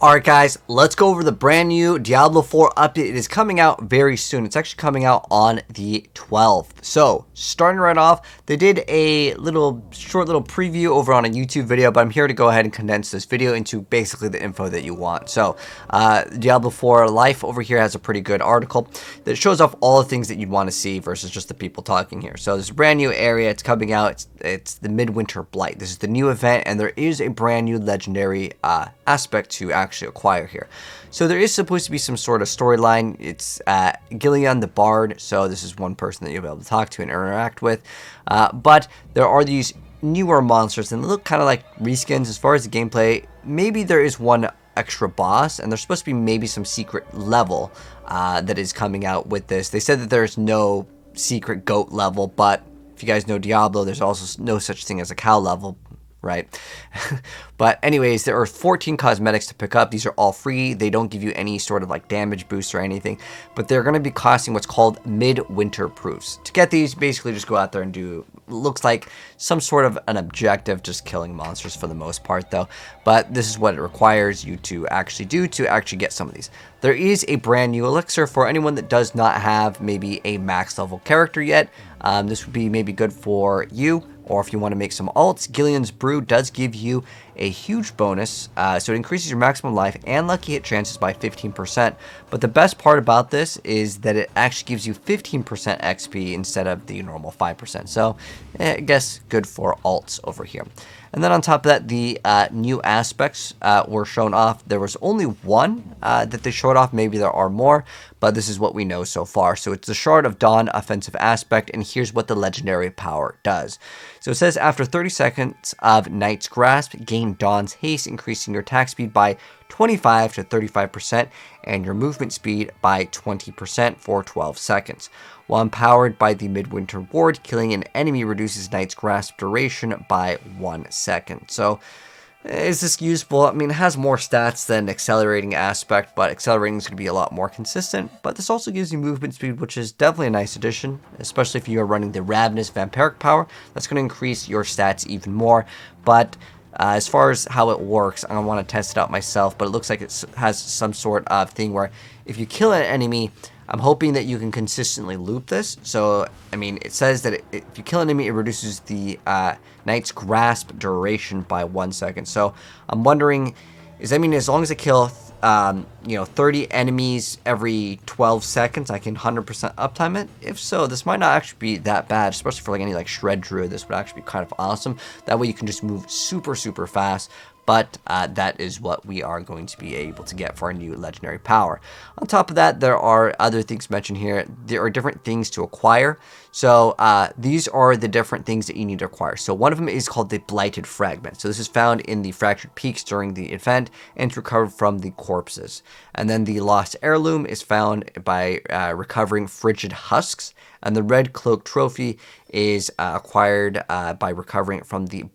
Alright guys, let's go over the brand new Diablo 4 update. It is coming out very soon. It's actually coming out on the 12th. So, starting right off, they did a short little preview over on a YouTube video, but I'm here to go ahead and condense this video into basically the info that you want. So, Diablo 4 Life over here has a pretty good article that shows off all the things that you'd want to see versus just the people talking here. So, there's a brand new area. It's coming out. It's the Midwinter Blight. This is the new event, and there is a brand new legendary aspect to actually acquire here. So there is supposed to be some sort of storyline. It's Yugioh the Bard, so this is one person that you'll be able to talk to and interact with. But there are these newer monsters, and they look kind of like reskins as far as the gameplay. Maybe there is one extra boss, and there's supposed to be maybe some secret level that is coming out with this. They said that there's no secret goat level, but if you guys know Diablo, there's also no such thing as a cow level, right? But anyways, there are 14 cosmetics to pick up. These are all free. They don't give you any sort of like damage boost or anything, but they're going to be costing what's called midwinter proofs. To get these, basically just go out there and do, looks like some sort of an objective, just killing monsters for the most part though. But this is what it requires you to actually do to actually get some of these. There is a brand new elixir for anyone that does not have maybe a max level character yet. This would be maybe good for you, or if you want to make some alts. Yugioh's Brew does give you a huge bonus, so it increases your maximum life and lucky hit chances by 15%. But the best part about this is that it actually gives you 15% XP instead of the normal 5%. So I guess good for alts over here. And then on top of that, the new aspects were shown off. There was only one that they showed off. Maybe there are more, but this is what we know so far. So it's the Shard of Dawn offensive aspect, and here's what the legendary power does. So it says after 30 seconds of Knight's Grasp, gain Dawn's Haste, increasing your attack speed by 25 to 35% and your movement speed by 20% for 12 seconds. While empowered by the Midwinter Ward, killing an enemy reduces Knight's Grasp duration by 1 second. So, is this useful? I mean, it has more stats than Accelerating Aspect, but Accelerating is going to be a lot more consistent. But this also gives you movement speed, which is definitely a nice addition, especially if you are running the Ravenous Vampiric power. That's going to increase your stats even more. But as far as how it works, I want to test it out myself, but it looks like it has some sort of thing where if you kill an enemy, I'm hoping that you can consistently loop this. So, I mean, it says that if you kill an enemy, it reduces the Knight's Grasp duration by 1 second. So, I'm wondering, does that mean as long as I kill 30 enemies every 12 seconds, I can 100% uptime it? If so, this might not actually be that bad, especially for like any like Shred Druid. This would actually be kind of awesome. That way you can just move super fast. But that is what we are going to be able to get for our new legendary power. On top of that, there are other things mentioned here. There are different things to acquire. So these are the different things that you need to acquire. So one of them is called the Blighted Fragment. So this is found in the Fractured Peaks during the event and it's recovered from the corpses. And then the Lost Heirloom is found by recovering Frigid Husks. And the Red Cloak Trophy is acquired by recovering from the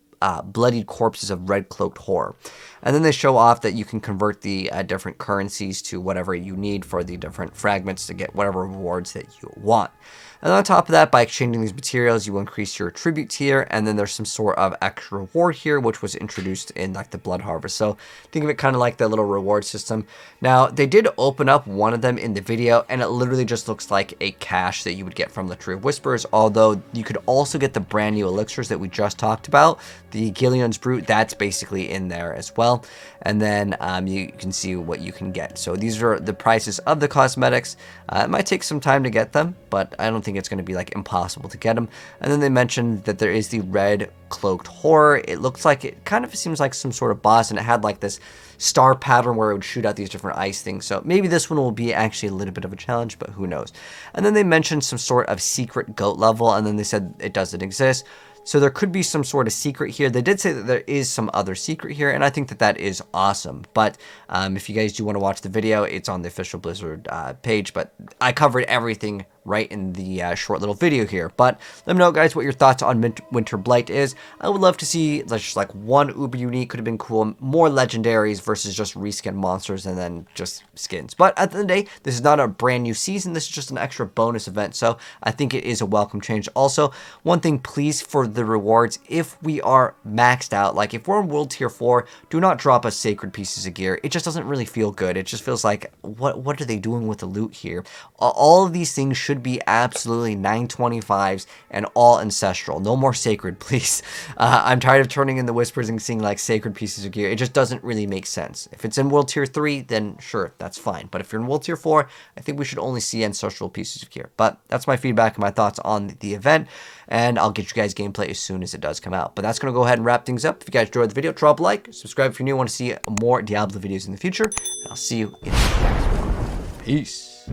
bloodied corpses of red cloaked horror. And then they show off that you can convert the different currencies to whatever you need for the different fragments to get whatever rewards that you want. And on top of that, by exchanging these materials, you will increase your tribute tier, and then there's some sort of extra reward here, which was introduced in like the Blood Harvest. So think of it kind of like the little reward system. Now, they did open up one of them in the video, and it literally just looks like a cache that you would get from the Tree of Whispers, although you could also get the brand new elixirs that we just talked about. The Yugioh's Brew, that's basically in there as well. And then you can see what you can get. So these are the prices of the cosmetics. It might take some time to get them, but I don't think it's going to be like impossible to get them. And then they mentioned that there is the Red Cloaked Horror. It looks like, it kind of seems like some sort of boss, and it had like this star pattern where it would shoot out these different ice things. So maybe this one will be actually a little bit of a challenge, but who knows. And then they mentioned some sort of secret goat level, and then they said it doesn't exist. So there could be some sort of secret here. They did say that there is some other secret here, and I think that that is awesome. But if you guys do want to watch the video, it's on the official Blizzard page. But I covered everything right in the short little video here. But let me know, guys, what your thoughts on Midwinter Blight is. I would love to see just like one uber unique, could have been cool, more legendaries versus just reskin monsters and then just skins. But at the end of the day, this is not a brand new season. This is just an extra bonus event, so I think it is a welcome change. Also, one thing, please, for the rewards, if we are maxed out, like if we're in World Tier 4, do not drop us sacred pieces of gear. It just doesn't really feel good. It just feels like, what are they doing with the loot here? All of these things should be absolutely 925s and all ancestral. No more sacred, please. I'm tired of turning in the whispers and seeing like sacred pieces of gear. It just doesn't really make sense. If it's in World Tier 3, then sure, that's fine. But if you're in World Tier 4, I think we should only see ancestral pieces of gear. But that's my feedback and my thoughts on the event, and I'll get you guys gameplay as soon as it does come out. But that's going to go ahead and wrap things up. If you guys enjoyed the video, drop a like, subscribe if you're new and want to see more Diablo videos in the future, and I'll see you in the next one. Peace.